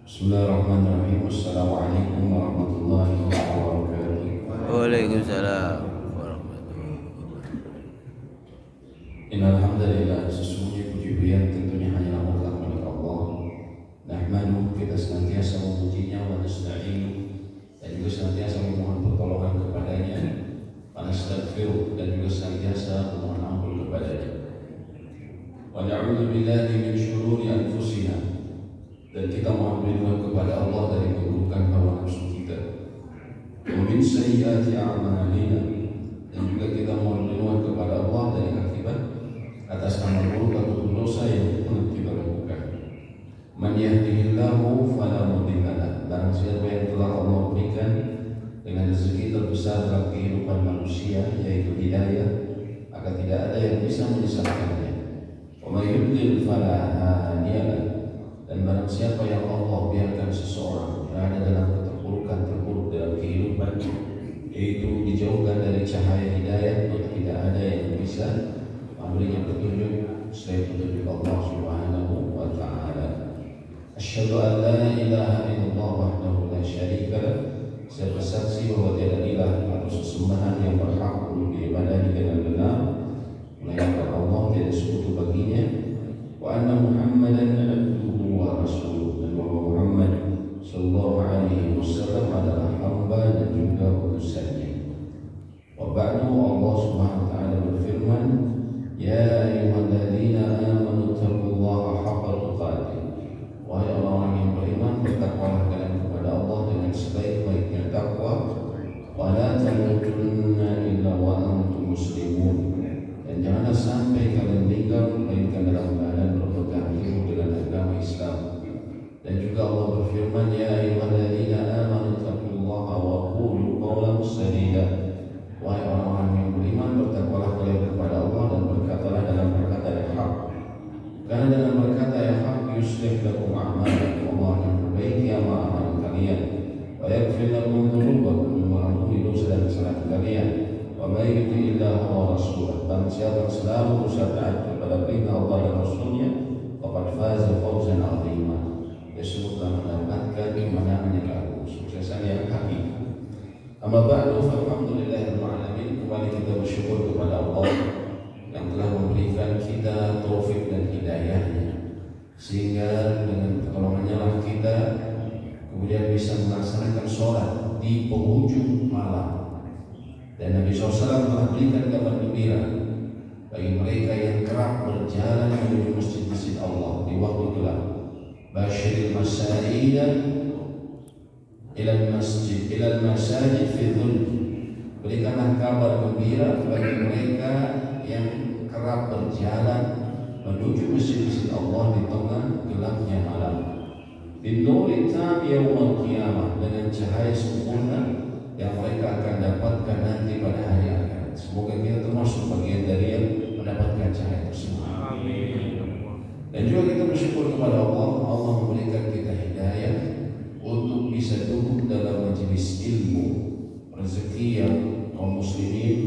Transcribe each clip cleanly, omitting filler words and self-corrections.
Bismillahirrahmanirrahim. Assalamualaikum warahmatullahi wabarakatuh. Waalaikumsalam warahmatullahi wabarakatuh. Innal hamdalillah, sesungguhnya puji-pujian tentunya hanyalah milik Allah. Nahmadu, kita senantiasa memujinya, wa nasta'inu, dan juga senantiasa memohon pertolongan kepadanya, wa nastaghfiruh, dan juga senantiasa memohon ampun kepadanya. Wa na'udzu billahi min syururi anfusina, dan kita mohon perlindungan kepada Allah dari keburukan hawa nafsu kita. Wa min sayyiati a'malina, dan juga kita mohon perlindungan kepada Allah dari akibat atas amal buruk atau dosa yang pernah kita lakukan. Man yahdihillahu fala mudilla lahu, barang siapa yang telah Allah berikan dengan rezeki terbesar dalam kehidupan manusia, yaitu hidayah, maka tidak ada yang bisa menyesatkannya. Wa may yudlil fala hadiya lahu, dan barang siapa yang Allah biarkan seseorang berada dalam keterpurukan terpuruk dalam kehidupan, yaitu dijauhkan dari cahaya hidayah, maka tidak ada yang bisa memberinya petunjuk selain petunjuk Allah Subhanahu wa ta'ala. Asyhadu an la ilaha illallah wahdahu la syarika lah, saya bersaksi bahwa tiada ilah atau sesembahan yang berhak untuk diibadahi dengan benar melainkan Allah, tiada sekutu baginya. Wa anna Muhammadan abduhu wa rasuluh, dan bahwa Muhammad sallallahu alaihi wasallam adalah hamba dan juga utusannya. Wa ba'du, Allah Subhanahu wa ta'ala berfirman, ya ayyuhalladzina amanu taqullaha haqqa tuqatih, wahai orang-orang yang beriman, bertakwalah kalian kepada Allah dengan sebaik-baiknya takwa, wa la tamutunna illa wa antum muslimun, dan janganlah sampai kalian meninggal melainkan dalam keadaan berpegang teguh dengan agama Islam. Dan juga Allah berfirman, ya ayyuhalladzina amanu taqullaha wa qulu qawlan sadida, wahai orang-orang yang beriman, bertakwalah kalian kepada Allah dan berkatalah dalam perkata yang hak, karena dalam berkata yang hak yuslih lakum a'malakum, Allah akan memperbaiki amal-amal kalian, wa yaghfir lakum dzunubakum, mengampuni dosa dan kesalahan kalian. Wa may yuti'illah wa rasulah, barang siapa yang selalu berusaha taat kepada perintah Allah dan Rasulnya, faqad faza fawzan 'azima, dia sungguh telah mendapatkan kemenangan yang agung, suksesan yang hakiki. Amma ba'du, alhamdulillahirabbil alamin. Kembali kita bersyukur kepada Allah yang telah memberikan kita taufik dan hidayahnya, sehingga dengan pertolongannya lah kita kemudian bisa melaksanakan sholat di penghujung malam. Dan Nabi SAW telah berikan kabar gembira bagi mereka yang kerap berjalan menuju masjid-masjid Allah di waktu gelap. Basyiril masajid ilal masajid fi dhul, berikanlah kabar gembira bagi mereka yang kerap berjalan menuju masjid-masjid Allah di tengah gelapnya malam. Binuri tam yaumul qiyamah, dengan cahaya sempurna yang mereka akan dapatkan nanti pada hari akhirat. Semoga kita termasuk bagian dari yang mendapatkan cahaya tersebut. Amin. Dan juga kita bersyukur kepada Allah, Allah memberikan kita hidayah untuk bisa duduk dalam majelis ilmu, rezeki yang kaum muslimin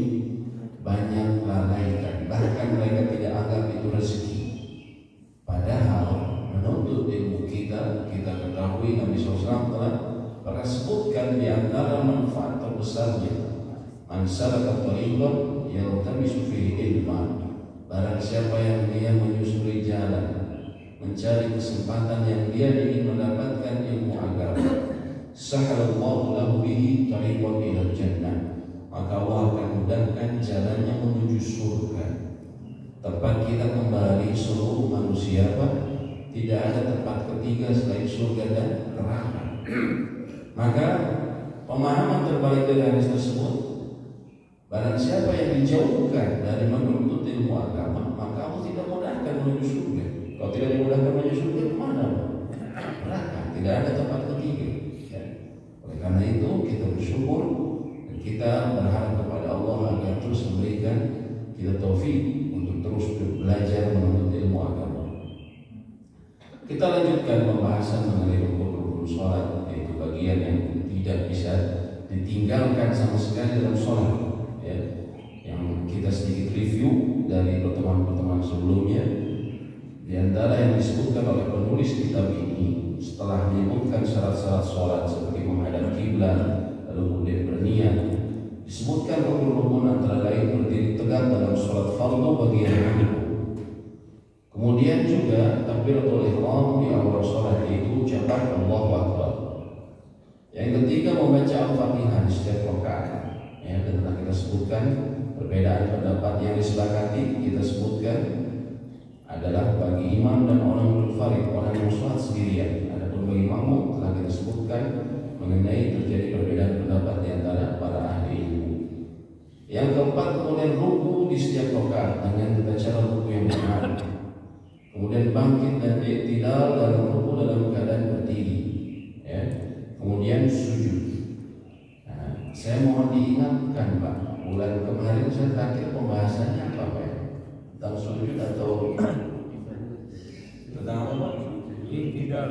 banyak lalaikan, bahkan mereka tidak anggap itu rezeki. Padahal menuntut ilmu kita ketahui Nabi SAW telah pernah sebutkan di antara manfaat terbesarnya, man salaka tariqan yaltamisu fihi ilman, barang siapa yang dia menyusuri jalan mencari kesempatan yang dia ingin mendapatkan ilmu agama, sahalallahu lahu bihi tariqan ilal jannah, maka Allah akan mudahkan jalannya menuju surga. Tempat kita kembali seluruh manusia, Pak, tidak ada tempat ketiga selain surga dan neraka. Maka pemahaman terbalik dari hadis tersebut, barang siapa yang dijauhkan dari menuntut ilmu agama, maka Allah tidak mudahkan menuju surga. Kalau tidak dimudahkan menuju surga, kemana? Neraka. Tidak ada tempat ketiga. Ya. Oleh karena itu kita bersyukur dan kita berharap kepada Allah agar terus memberikan kita taufik untuk terus belajar menuntut ilmu agama. Kita lanjutkan pembahasan mengenai rukun-rukun sholat, yaitu bagian yang tidak bisa ditinggalkan sama sekali dalam sholat, ya. Yang kita sedikit review dari pertemuan-pertemuan sebelumnya, di antara yang disebutkan oleh penulis kitab ini, setelah menyebutkan syarat-syarat sholat seperti menghadap kiblat, lalu kemudian berniat, disebutkan rukun-rukun antara lain berdiri tegak dalam sholat fardu bagi yang mampu. Kemudian juga takbiratul ihram di awal sholat itu ucapan Allahu Akbar. Yang ketiga membaca Al-Fatihah di setiap rakaat. Ya, dan telah kita sebutkan perbedaan pendapat yang disepakati kita sebutkan adalah bagi imam dan orang munfarid, orang yang sholat sendirian. Adapun bagi makmum telah kita sebutkan mengenai terjadi perbedaan pendapat di antara para ahli ilmu. Yang keempat kemudian ruku di setiap rakaat dengan tata cara ruku yang benar. Kemudian bangkit dan i'tidal dalam ruku dalam keadaan berdiri. Ya. Kemudian sujud. Nah, saya mohon diingatkan Pak, bulan kemarin saya terakhir pembahasannya apa Pak? Tentang sujud atau tentang apa Pak? I'tidal.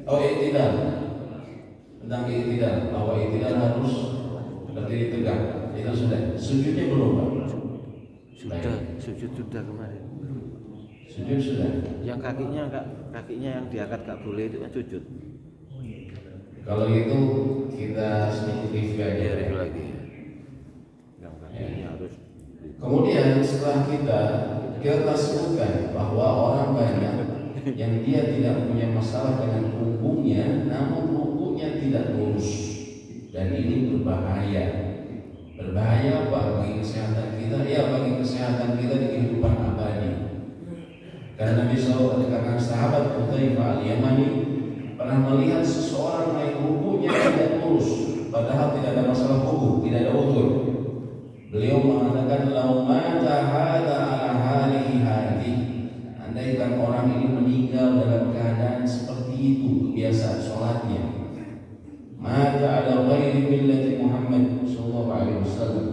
Oh i'tidal. Tentang i'tidal, bahwa i'tidal harus berdiri tegak. Itu sudah. Sujudnya belum Pak? Sudah, sujud sudah kemarin. Sujud sudah. Yang kakinya yang diangkat gak boleh itu kan sujud. Kalau itu kita sedikit review aja lagi. Yang kakinya harus. Kemudian setelah kita telah sebutkan bahwa orang banyak yang dia tidak punya masalah dengan punggungnya, namun punggungnya tidak lurus, dan ini berbahaya. Berbahaya bagi kesehatan kita, ya bagi kesehatan kita di kehidupan abadi. Karena Nabi SAW katakan sahabat Hudzaifah al-Yamani pernah melihat seseorang naik rukunya tidak lurus, padahal tidak ada masalah punggung, tidak ada udzur. Beliau mengatakan lau mata hadza ala halihi hadhi, andaikan orang ini meninggal dalam keadaan seperti itu kebiasaan sholatnya, mata ala ghairi millati Muhammad sallallahu alaihi wasallam,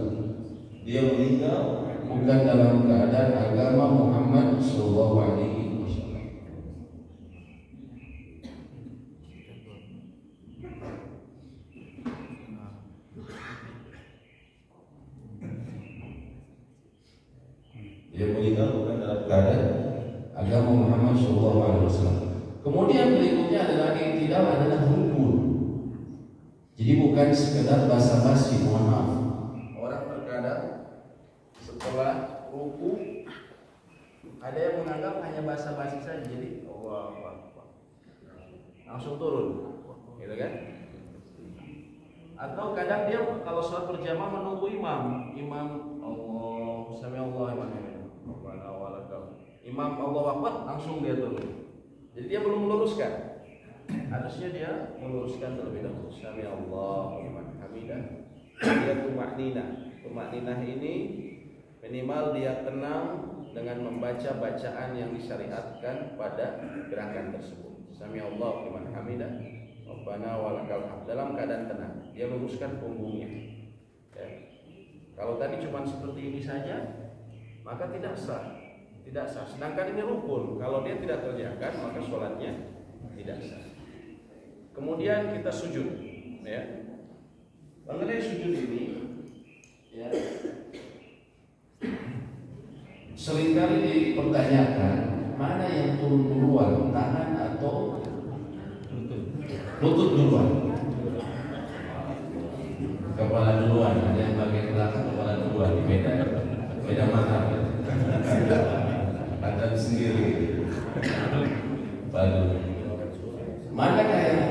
dia meninggal bukan dalam keadaan agama Muhammad sallallahu alaihi wasallam. Dia meninggal bukan dalam keadaan agama Muhammad sallallahu alaihi wasallam. Kemudian berikutnya adalah i'tidal adalah rukun. Jadi bukan sekedar basa-basi, mohon maaf. Orang terkadang setelah ruku ada yang menganggap hanya basa-basi saja, jadi Allahu Akbar langsung turun, gitu kan? Atau kadang dia kalau sholat berjamaah menunggu imam Allah sami Allah imam Allahu Akbar langsung dia turun. Jadi dia belum meluruskan. Harusnya dia meluruskan terlebih dahulu. Sami Allah liman hamidah. Dia tumakninah ini minimal dia tenang dengan membaca bacaan yang disyariatkan pada gerakan tersebut. Sami Allah liman hamidah. Rabbana walakal hamd. Dalam keadaan tenang, dia luruskan punggungnya. Ya. Kalau tadi cuma seperti ini saja, maka tidak sah. Tidak sah. Sedangkan ini rukun. Kalau dia tidak kerjakan, maka sholatnya tidak sah. Kemudian kita sujud, ya. Mengenai sujud ini, ya, seringkali dipertanyakan mana yang turun duluan, tangan atau lutut duluan, kepala duluan. Ada yang bagian belakang kepala duluan, beda mata, badan sendiri, baru. Manakah yang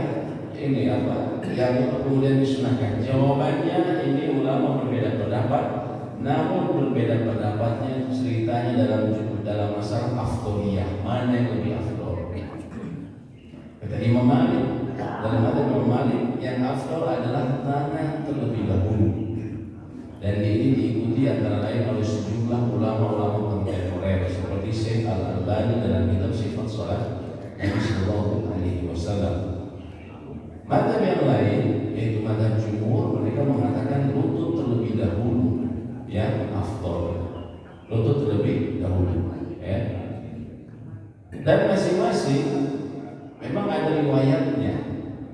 ini apa yang kemudian disunahkan? Jawabannya ini ulama berbeda pendapat, namun berbeda pendapatnya ceritanya dalam masalah afdoliyah, mana yang lebih afdol. Kata Imam Malik, dalam hadis Imam Malik yang afdol adalah tangan terlebih dahulu, dan ini diikuti antara lain oleh sejumlah ulama-ulama kontemporer seperti Syekh Al-Albani dalam kitab Sifat Salat Nabi Sallallahu Alaihi Wasallam. Mazhab yang lain yaitu mazhab jumhur, mereka mengatakan lutut terlebih dahulu yang afdol, lutut terlebih dahulu, ya. Dan masing-masing memang ada riwayatnya,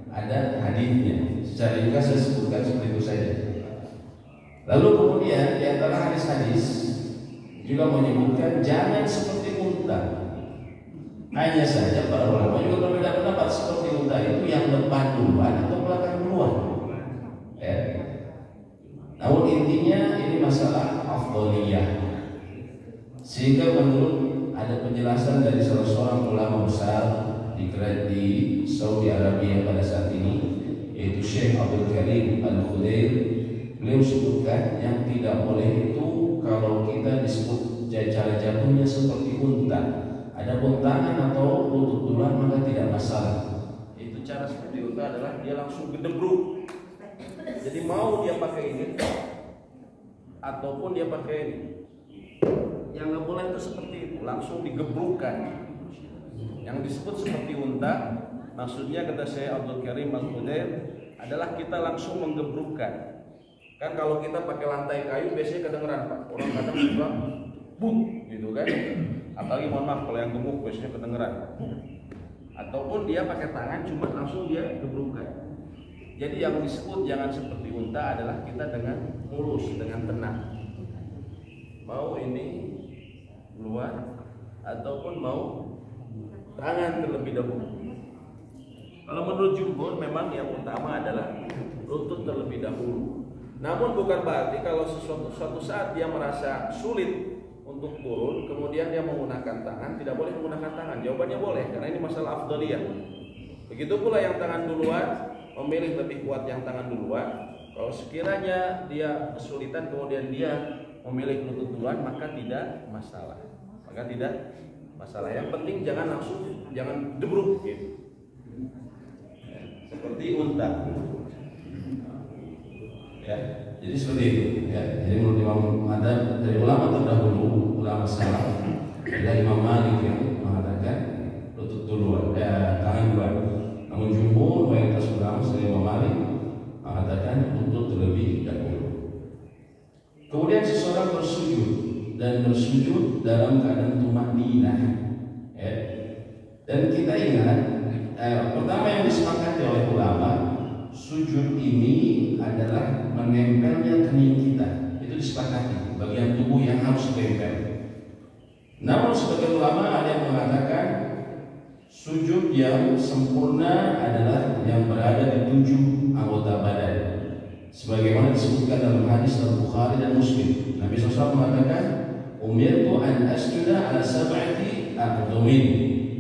ada hadisnya. Secara ringkas saya sebutkan seperti itu saja. Lalu kemudian di antara hadis-hadis juga menyebutkan jangan seperti unta. Hanya saja para ulama juga berbeda pendapat seperti unta itu yang depan duluan atau belakang duluan. Ya. Namun intinya ini masalah afdholiyah. Sehingga menurut ada penjelasan dari salah seorang ulama besar di Saudi Arabia pada saat ini, yaitu Syekh Abdul Karim Al-Khudair, beliau sebutkan yang tidak boleh itu kalau kita disebut cara jatuhnya seperti unta, ada tangan atau lutut duluan maka tidak masalah. Itu cara seperti unta adalah dia langsung gedebruk. Jadi mau dia pakai ini ataupun dia pakai ini, yang nggak boleh itu seperti itu, langsung digebrukkan. Yang disebut seperti unta, maksudnya kata saya Abdul Karim Al-Khudair adalah kita langsung menggebrukkan. Kan kalau kita pakai lantai kayu biasanya kedengeran Pak, orang kadang suka buk gitu kan. Apalagi mohon maaf kalau yang gemuk biasanya kedengeran. Ataupun dia pakai tangan cuma langsung dia gebrukkan. Jadi yang disebut jangan seperti unta adalah kita dengan mulus, dengan tenang. Mau ini keluar ataupun mau tangan terlebih dahulu. Kalau menurut jumhur memang yang utama adalah lutut terlebih dahulu. Namun bukan berarti kalau suatu saat dia merasa sulit untuk turun, kemudian dia menggunakan tangan, tidak boleh menggunakan tangan. Jawabannya boleh, karena ini masalah afdhaliyah. Begitu pula yang tangan duluan, memilih lebih kuat yang tangan duluan. Kalau sekiranya dia kesulitan kemudian dia memilih lutut duluan, maka tidak masalah. Maka tidak masalah. Yang penting jangan langsung, jangan debruk gitu. Seperti unta. Ya, jadi seperti itu. Ya, jadi menurut Imam ada dari ulama terdahulu, ulama salaf, ada Imam Malik yang mengatakan lutut duluan, tangan duluan. Namun jumhur mayoritas ulama selain Imam Malik mengatakan lutut terlebih dahulu. Kemudian seseorang bersujud dan bersujud dalam keadaan tumakninah. Ya. Dan kita ingat, pertama yang disepakati oleh ulama, sujud ini adalah menempelnya kening kita. Itu disepakati, bagian tubuh yang harus menempel. Namun sebagian ulama ada yang mengatakan sujud yang sempurna adalah yang berada di 7 anggota badan. Sebagaimana disebutkan dalam hadis Al-Bukhari dan Muslim. Nabi SAW mengatakan, "Umirtu an asjuda ala sab'ati a'dhumin."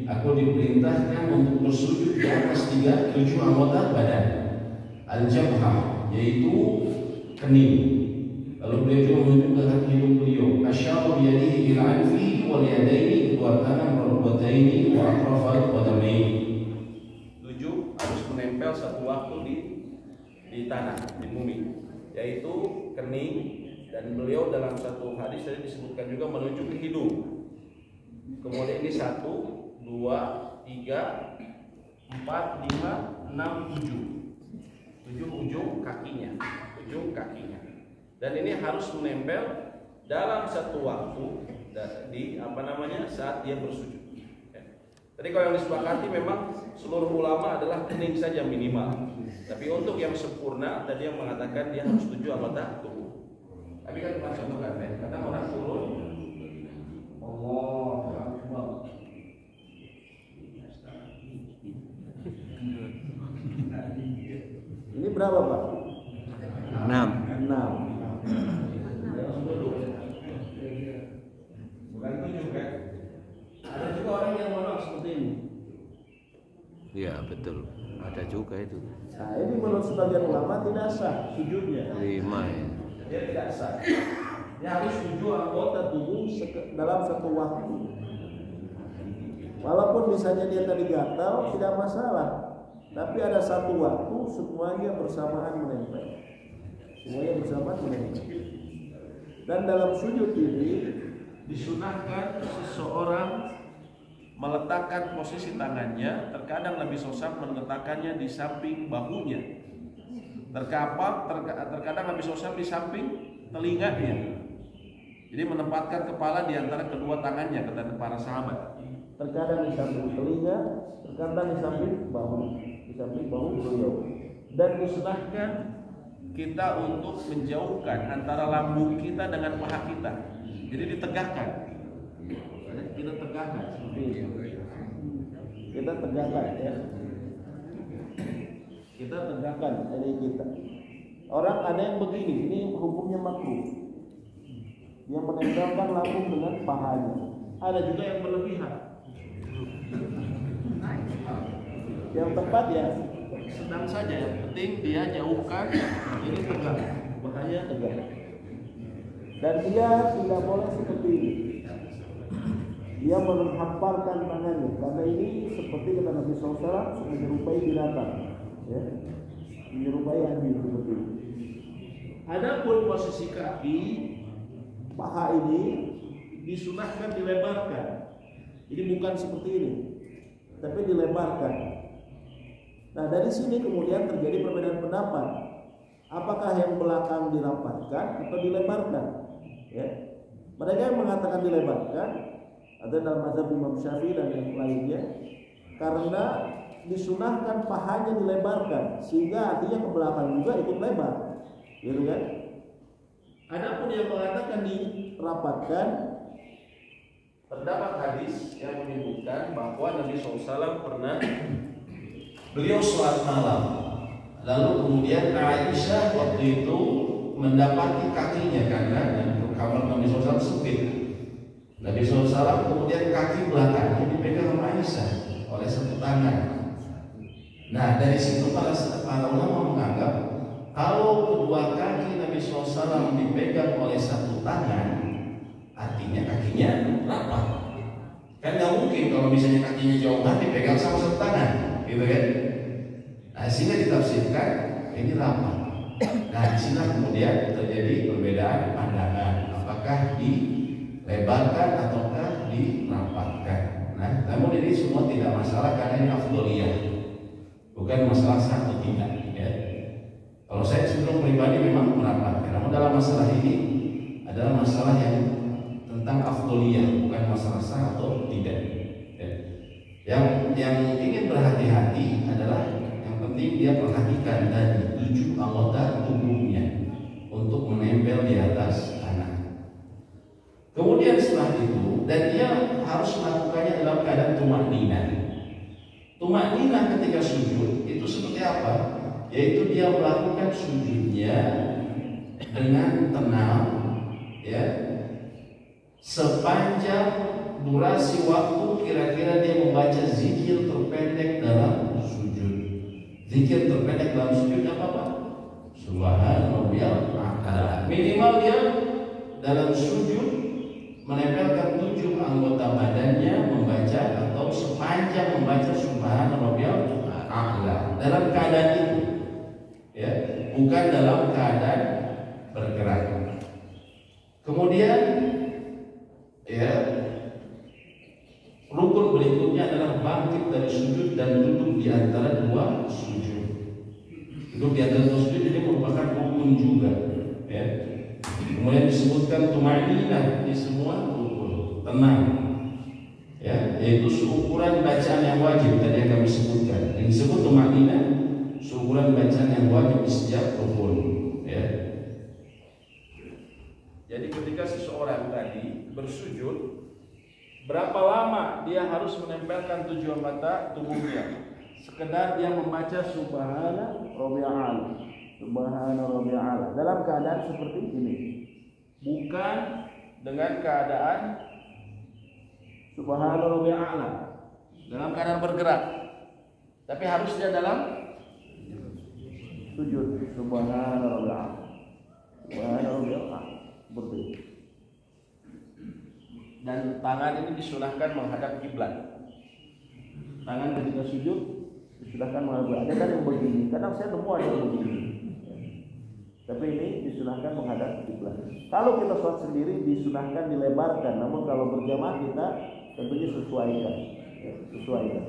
Aku diperintahkan untuk bersujud di atas 7 anggota badan. Al-jabhah, yaitu kening. Lalu beliau juga menunjukkan hidung beliau. Asyara biyadihi ila anfi wal yadaini, kedua tangan rukbataini wa atrafal qadamaini. 7 harus menempel satu waktu di tanah, di bumi, yaitu kening. Dan beliau dalam satu hadis tadi disebutkan juga menunjuk ke hidung. Kemudian ini 1, 2, 3, 4, 5, 6, 7 ujung kakinya, dan ini harus menempel dalam satu waktu di saat dia bersujud. Tadi kalau yang disepakati memang seluruh ulama adalah kening saja minimal, tapi untuk yang sempurna tadi yang mengatakan dia harus 7 anggota tubuh. Tapi kan macam kan, kadang orang turun ini berapa Pak? 6. Bukan 7 kan? Ada juga orang yang menolak seperti ini. Iya betul, ada juga itu. Nah ini menurut sebagian ulama tidak sah sujudnya. 5 ya. Dia tidak sah. Dia harus 7 anggota tubuh dalam satu waktu. Walaupun misalnya dia tadi gatal tidak masalah, tapi ada satu waktu semuanya bersamaan menempel. Dan dalam sujud ini disunahkan seseorang meletakkan posisi tangannya, terkadang Nabi SAW meletakkannya di samping bahunya, terkadang Nabi SAW di samping telinganya. Jadi menempatkan kepala di antara kedua tangannya, kata para sahabat. Terkadang di samping telinga, terkadang di samping bahu beliau. Dan disunahkan kita untuk menjauhkan antara lambung kita dengan paha kita. Jadi ditegakkan. Kita tegakkan seperti ini. kita tegakkan ya. Kita tegakkan ini kita. Orang ada yang begini, ini hukumnya makruh. Yang menempelkan lambung dengan pahanya. Ada juga yang berlebihan. Yang tepat ya sedang saja, yang penting dia jauhkan ini tegak, pahanya tegak. Dan dia tidak boleh seperti ini. Dia menghamparkan tangannya karena ini seperti kata Nabi SAW menyerupai binatang, ya, menyerupai anjing seperti ini. Adapun posisi kaki paha ini disunahkan dilebarkan. Ini bukan seperti ini, tapi dilebarkan. Nah dari sini kemudian terjadi perbedaan pendapat. Apakah yang belakang dirapatkan atau dilebarkan? Ya. Mereka yang mengatakan dilebarkan ada dalam mazhab Imam Syafi'i dan yang lainnya, karena disunahkan pahanya dilebarkan sehingga artinya ke belakang juga ikut lebar, gitu kan? Adapun yang mengatakan dirapatkan, terdapat hadis yang menyebutkan bahwa Nabi SAW pernah Beliau sholat malam, lalu kemudian Aisyah waktu itu mendapati kakinya karena kamar Nabi SAW sempit. Nabi SAW kemudian kaki belakangnya dipegang oleh Aisyah oleh satu tangan. Nah dari situ para ulama menganggap kalau kedua kaki Nabi SAW dipegang oleh satu tangan, artinya kakinya rapat. Kan nggak mungkin kalau misalnya kakinya jauhan dipegang sama satu tangan, gitu kan? Nah sehingga ditafsirkan ini rapat. Nah di sini kemudian terjadi perbedaan pandangan, apakah dilebarkan ataukah dirapatkan. Nah namun ini semua tidak masalah karena ini afdholiyah, bukan masalah sah atau tidak. Ya. Kalau saya sebelum pribadi memang merapatkan, namun dalam masalah ini adalah masalah yang tentang afdholiyah, bukan masalah sah atau tidak. Ya. Yang ingin berhati-hati adalah yang penting dia perhatikan dari 7 anggota tubuhnya untuk menempel di atas tanah. Kemudian setelah itu, dan dia harus melakukannya dalam keadaan tumakninah. Tumakninah ketika sujud itu seperti apa? Yaitu dia melakukan sujudnya dengan tenang, ya, sepanjang durasi waktu kira-kira dia membaca zikir terpendek dalam sujud. Zikir terpendek dalam sujud apa Pak? Subhanallahil a'la. Minimal dia dalam sujud menempelkan 7 anggota badannya membaca atau sepanjang membaca Subhanallahil a'la dalam keadaan itu, ya, bukan dalam keadaan bergerak. Kemudian, ya, rukun berikutnya adalah bangkit dari sujud dan duduk di antara 2 sujud. Duduk di antara 2 sujud ini merupakan rukun juga, ya. Kemudian disebutkan tumaninah di semua rukun, tenang, ya, yaitu seukuran bacaan yang wajib tadi yang kami sebutkan. Yang disebut tumaninah seukuran bacaan yang wajib di setiap rukun, ya. Jadi ketika seseorang tadi bersujud, berapa lama dia harus menempelkan 7 anggota tubuhnya? Sekedar dia membaca Subhana Rabbiyal A'la, Subhana Rabbiyal A'la dalam keadaan seperti ini, bukan dengan keadaan Subhana Rabbiyal A'la dalam keadaan bergerak, tapi harus dia dalam sujud Subhana Rabbiyal A'la, Subhana Rabbiyal A'la seperti itu. Dan tangan ini disunahkan menghadap kiblat. Tangan ketika sujud disunahkan menghadap. Ada kan yang begini, kadang saya nemu ada yang begini. Tapi ini disunahkan menghadap kiblat. Kalau kita sholat sendiri disunahkan dilebarkan, namun kalau berjamaah kita tentunya sesuaikan. Ya, sesuaikan.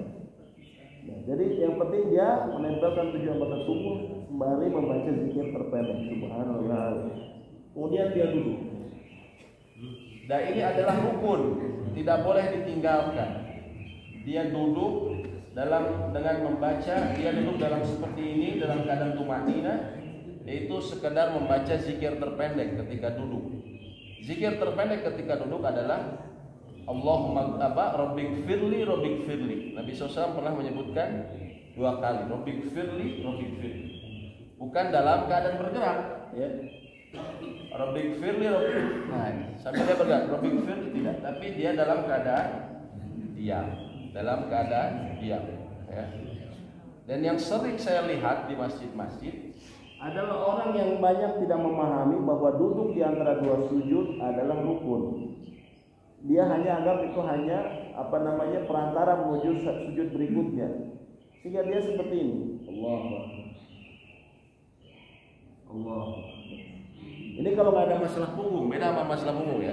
Nah, jadi yang penting dia menempelkan 7 anggota tubuh sembari membaca zikir terpendek Subhanallah. Kemudian dia duduk. Dan ini adalah rukun, tidak boleh ditinggalkan. Dia duduk dengan membaca, dia duduk dalam seperti ini dalam keadaan tumakninah, yaitu sekedar membaca zikir terpendek ketika duduk. Zikir terpendek ketika duduk adalah Allahumma Rabbik firli. Nabi SAW pernah menyebutkan 2 kali Rabbik firli. Bukan dalam keadaan bergerak, ya. Rabbik firli. Nah, sampai dia bergerak, Rabbik firli tidak, tapi dia dalam keadaan diam. Ya. Dan yang sering saya lihat di masjid-masjid adalah orang yang banyak tidak memahami bahwa duduk di antara 2 sujud adalah rukun. Dia hanya anggap itu hanya perantara menuju sujud berikutnya. Sehingga dia seperti ini. Allah. Ini kalau nggak ada masalah punggung, beda sama masalah punggung ya.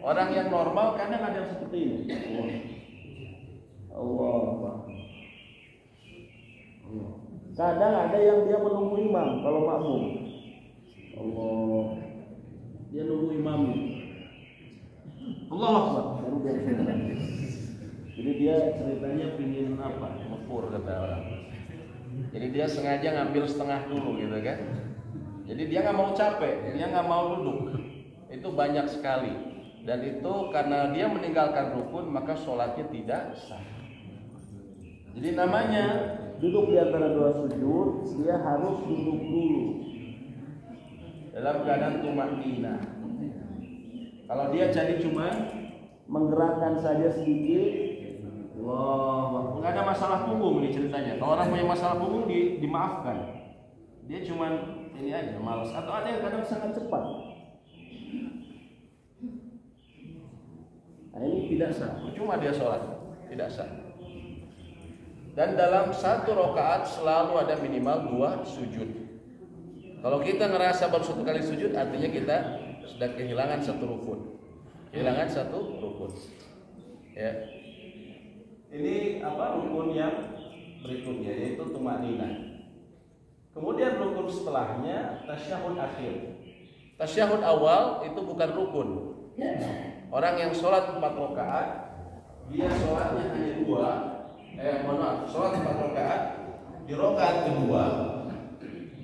Orang yang normal kadang ada yang seperti ini. Allah. Kadang ada yang dia menunggu imam kalau makmum. Allah. Dia nunggu imam. Allah Akbar. Baru dia selesai. Jadi dia ceritanya pingin ngepur kata orang. Jadi dia sengaja ngambil setengah dulu gitu kan. Jadi dia nggak mau capek, dia nggak mau duduk. Itu banyak sekali. Dan itu karena dia meninggalkan rukun maka sholatnya tidak sah. Jadi namanya duduk di antara 2 sujud, dia harus duduk dulu dalam keadaan tumakninah. Kalau dia jadi cuma menggerakkan saja sedikit, Allah, nggak ada masalah punggung ini ceritanya. Kalau orang punya masalah punggung dimaafkan. Dia cuma ini aja malas. Atau ada yang kadang sangat cepat. Nah ini tidak sah. Cuma dia sholat tidak sah. Dan dalam 1 rakaat selalu ada minimal 2 sujud. Kalau kita ngerasa baru 1 kali sujud, artinya kita sudah kehilangan 1 rukun. Ya. Ini rukun yang berikutnya, yaitu tumakninah. Kemudian rukun setelahnya tasyahud akhir. Tasyahud awal itu bukan rukun. Orang yang sholat 4 rakaat, dia sholatnya hanya 2. Sholat 4 rakaat, di rakaat kedua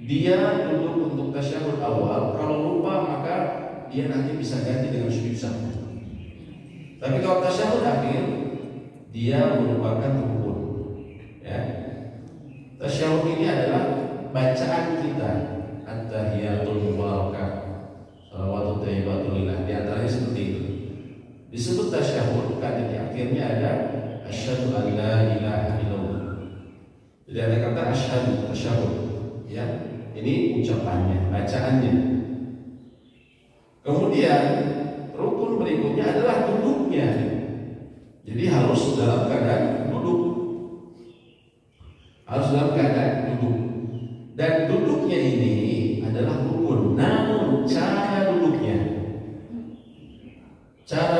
dia duduk untuk tasyahud awal. Kalau lupa maka dia nanti bisa ganti dengan sujud sahwi. Tapi kalau tasyahud akhir dia merupakan rukun. Ya. Tasyahud ini adalah bacaan kita, at-tahiyatul mubarakah, shalawatut thayyibatul lillah. Di antaranya seperti itu. Disebut tasyahud karena di akhirnya ada asyhadu an la ilaha illallah. Jadi ada kata asyhadu, tasyahud. Ya, ini ucapannya, bacaannya. Kemudian rukun berikutnya adalah duduknya. Jadi harus dalam keadaan duduk. Dan duduknya ini adalah rukun. Namun cara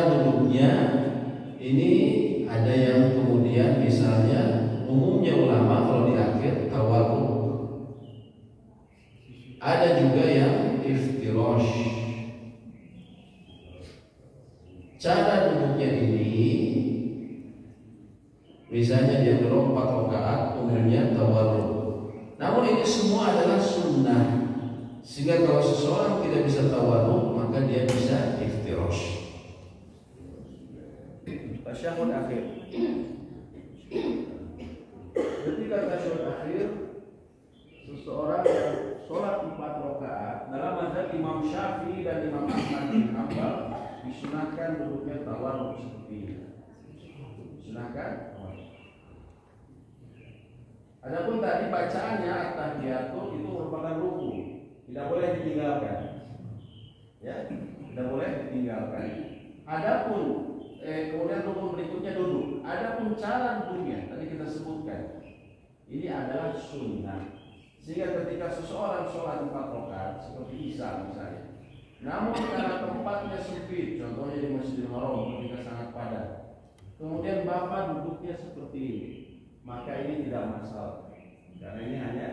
duduknya ini ada yang kemudian misalnya umumnya ulama kalau di akhir tawarruk. Ada juga yang iftirash. Cara duduknya ini misalnya dia duduk 4 rakaat umumnya tawarruk. Namun ini semua adalah sunnah. Sehingga kalau seseorang tidak bisa tawarruk maka dia bisa iftirash. Tasyahud akhir. Ketika tasyahud akhir, seseorang yang sholat 4 rakaat dalam mazhab Imam Syafi'i dan Imam Ahmad bin Hanbal disunahkan duduknya tawarruk seperti ini. Disunahkan. Adapun tadi bacaannya at-tahiyatul itu merupakan rukun, tidak boleh ditinggalkan. Ya, tidak boleh ditinggalkan. Adapun kemudian rukun berikutnya duduk. Adapun cara duduknya tadi kita sebutkan. Ini adalah sunnah. Sehingga ketika seseorang sholat 4 rakaat seperti Isya misalnya, namun karena tempatnya sempit, contohnya di Masjidil Haram ketika sangat padat, kemudian bapak duduknya seperti ini, maka ini tidak masalah. Karena ini hanya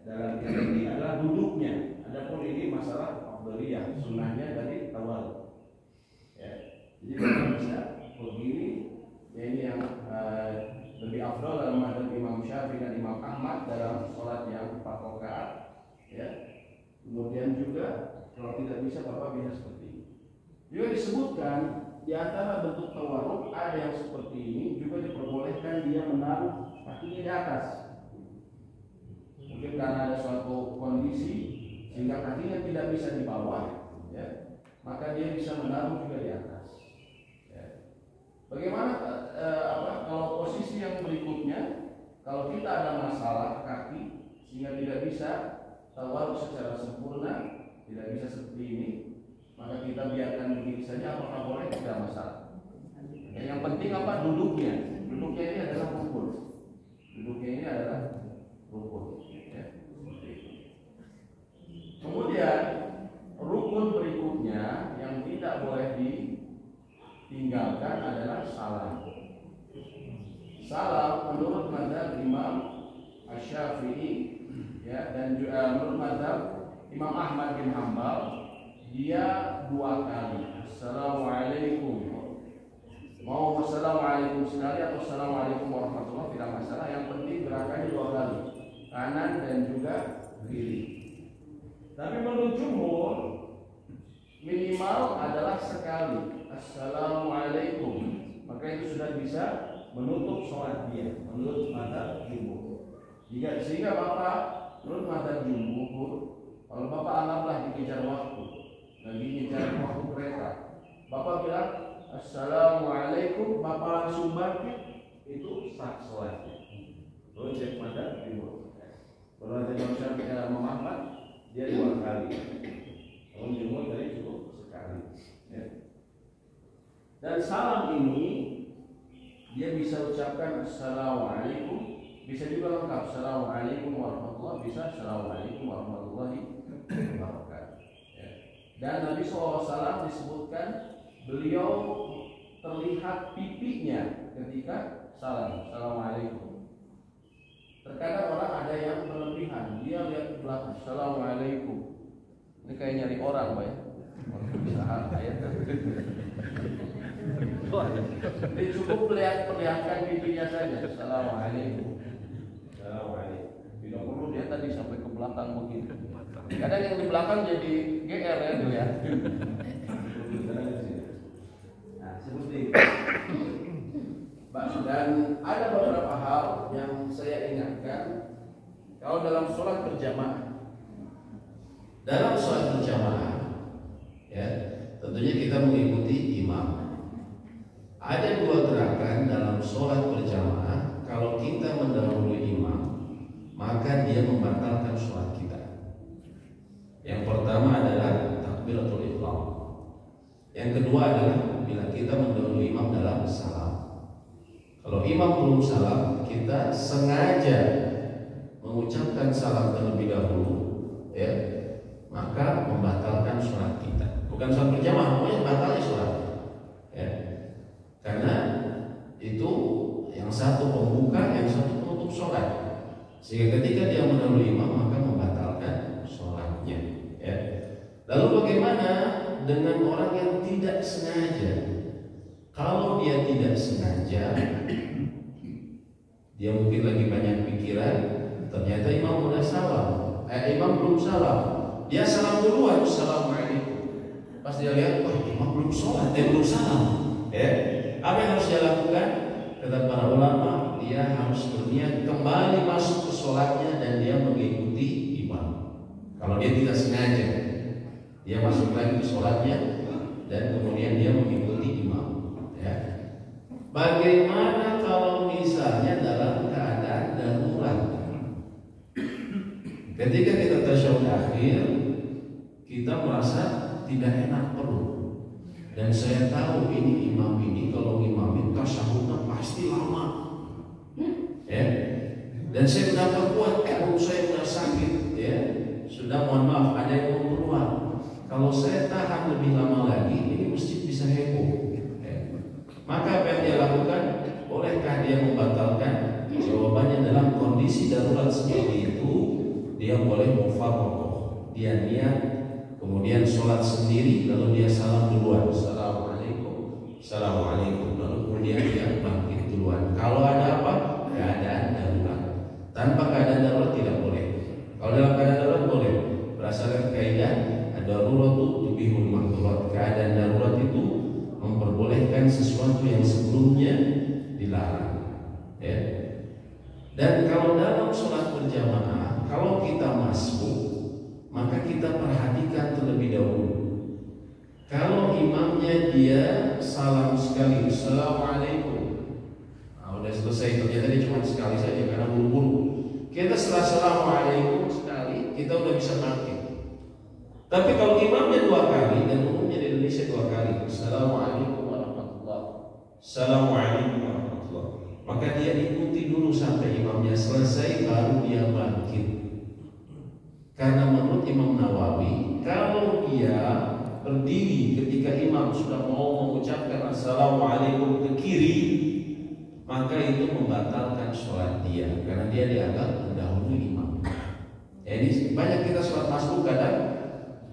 dalam ini adalah duduknya. Adapun ini masalah afdhaliyah, sunnahnya dari awal. Ya. Jadi kalau bisa begini, ya ini yang lebih afdal dalam mazhab Imam Syafi'i dan Imam Ahmad dalam sholat yang 4 rakaat. Ya. Kemudian juga kalau tidak bisa bapak bisa seperti ini. Juga disebutkan di antara bentuk tawarruk ada yang seperti ini, juga diperbolehkan dia menaruh kakinya di atas. Mungkin karena ada suatu kondisi sehingga kakinya tidak bisa di bawah, ya, maka dia bisa menaruh juga di atas. Ya. Bagaimana kalau posisi yang berikutnya, kalau kita ada masalah kaki sehingga tidak bisa tawarruk secara sempurna, tidak bisa seperti ini, maka kita biarkan begini saja, apakah boleh? Tidak masalah. Yang penting apa? Duduknya. Duduknya ini adalah rukun. Duduknya ini adalah rukun. Ya. Kemudian rukun berikutnya yang tidak boleh ditinggalkan adalah salam. Salam menurut mazhab Imam Asy-Syafi'i, ya, dan juga menurut mazhab Imam Ahmad bin Hanbal, dia 2 kali. Assalamualaikum. Mau assalamualaikum sekali atau assalamualaikum warahmatullahi, tidak masalah. Yang penting gerakannya 2 kali, kanan dan juga kiri. Tapi menurut jumhur minimal adalah sekali. Assalamualaikum. Maka itu sudah bisa menutup sholat dia menurut mazhab jumhur. Sehingga Bapak menurut mazhab jumhur, kalau Bapak anggaplah dikejar waktu, lagi ngejar waktu kereta, Bapak bilang assalamualaikum, Bapak langsung bangkit, itu sah sholatnya. Lalu cek mazhab jumhur. Kalau ada yang bisa memahami, dia 2 kali. Kalau jumhur tadi cukup sekali. Ya. Dan salam ini dia bisa ucapkan assalamualaikum, bisa juga lengkap assalamualaikum warahmatullahi, bisa assalamualaikum warahmatullahi wabarakatuh. Ya. Dan Nabi SAW disebutkan beliau terlihat pipinya ketika salam, assalamualaikum. Terkadang orang ada yang berlebihan, dia lihat ke belakang, assalamualaikum. Ini kayak nyari orang, Pak, ya. Bisa ayat kan? Ini cukup perlihatkan pipinya saja. Assalamualaikum. Assalamualaikum. Tidak perlu dia tadi sampai ke belakang begitu. Kadang yang di belakang jadi GR ya tuh ya. Nah, seperti itu. Dan ada beberapa hal yang saya ingatkan kalau dalam sholat berjamaah. Dalam sholat berjamaah, ya, tentunya kita mengikuti imam. Ada 2 gerakan dalam sholat berjamaah. Kalau kita mendahului imam, maka dia membatalkan sholat kita. Yang pertama adalah takbiratul ihram. Yang kedua adalah bila kita mendahului imam dalam salam. Kalau imam belum salam, kita sengaja mengucapkan salam terlebih dahulu, ya, maka membatalkan sholat kita. Bukan sholat berjamaah, pokoknya batalnya sholat. Ya. Karena itu yang satu pembuka, yang satu penutup sholat. Sehingga ketika dia mendahului imam, maka membatalkan sholatnya. Ya. Lalu bagaimana dengan orang yang tidak sengaja? Kalau dia tidak sengaja, dia mungkin lagi banyak pikiran, ternyata imam udah salam, imam belum salam, dia salam duluan, assalamualaikum. Pas dia lihat, wah imam belum sholat, dia belum salam. Ya, apa yang harus dia lakukan? Kata para ulama, dia harus berniat kembali masuk ke sholatnya dan dia mengikuti imam. Kalau dia tidak sengaja, dia masuk lagi ke sholatnya dan kemudian dia mengikuti imam. Ya. Bagaimana kalau misalnya dalam keadaan darurat? Ketika kita tasyahud akhir, kita merasa tidak enak perut. Dan saya tahu ini imam ini kalau imamin tasyahudnya pasti lama. Ya. Dan saya sudah berbuat, perut saya sudah sakit, ya. Sudah mohon maaf ada yang mau keluar. Kalau saya tahan lebih lama lagi, ini masjid bisa heboh. Maka apa yang dia lakukan? Bolehkah dia membatalkan? Jawabannya dalam kondisi darurat seperti itu, dia boleh mufarraqah. Dia niat, kemudian sholat sendiri, lalu dia salam duluan, assalamualaikum, assalamualaikum, lalu kemudian dia bangkit duluan. Kalau ada apa? Keadaan darurat. Tanpa keadaan darurat tidak boleh. Kalau dalam keadaan darurat boleh. Berdasarkan kaidah, ad-daruratu tubihul mahdurat. Keadaan darurat itu memperbolehkan Dan kalau dalam sholat berjamaah, kalau kita masuk, maka kita perhatikan terlebih dahulu. Kalau imamnya dia salam sekali, assalamualaikum, nah, udah selesai, ternyata dia cuma sekali saja karena buru-buru. Kita setelah assalamualaikum sekali, kita udah bisa bangkit. Tapi kalau imamnya dua kali, dan umumnya di Indonesia dua kali, assalamualaikum warahmatullahi, assalamualaikum warahmatullahi, maka dia ikuti dulu sampai imamnya selesai, baru dia bangkit. Karena menurut Imam Nawawi, kalau dia berdiri ketika imam sudah mau mengucapkan assalamualaikum ke kiri, maka itu membatalkan sholat dia, karena dia dianggap mendahului imam. Jadi banyak kita sholat masbuk kadang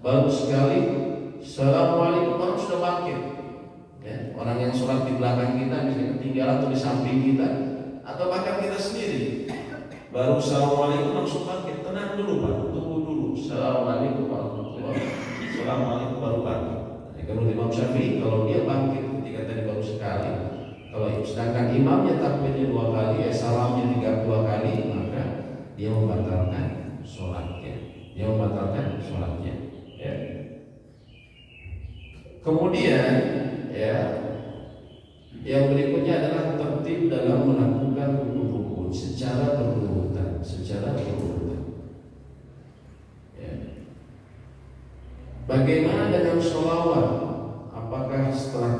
baru sekali assalamualaikum baru sudah bangkit. Ya, orang yang sholat di belakang kita misalnya ketinggalan atau di samping kita, atau bahkan kita sendiri baru assalamualaikum langsung bangkit. Tenang dulu Pak, tunggu dulu. Assalamualaikum warahmatullahi wabarakatuh. Assalamualaikum baru bangkit. Ya, kalau Imam Syafi'i kalau dia bangkit ketika tadi baru sekali, kalau sedangkan imamnya takbirnya dua kali, salamnya dua kali, maka dia membatalkan sholatnya. Dia membatalkan sholatnya. Ya. Kemudian ya, yang berikutnya adalah tertib dalam melakukan rukun secara berurutan, Ya. Bagaimana dengan sholawat? Apakah setelah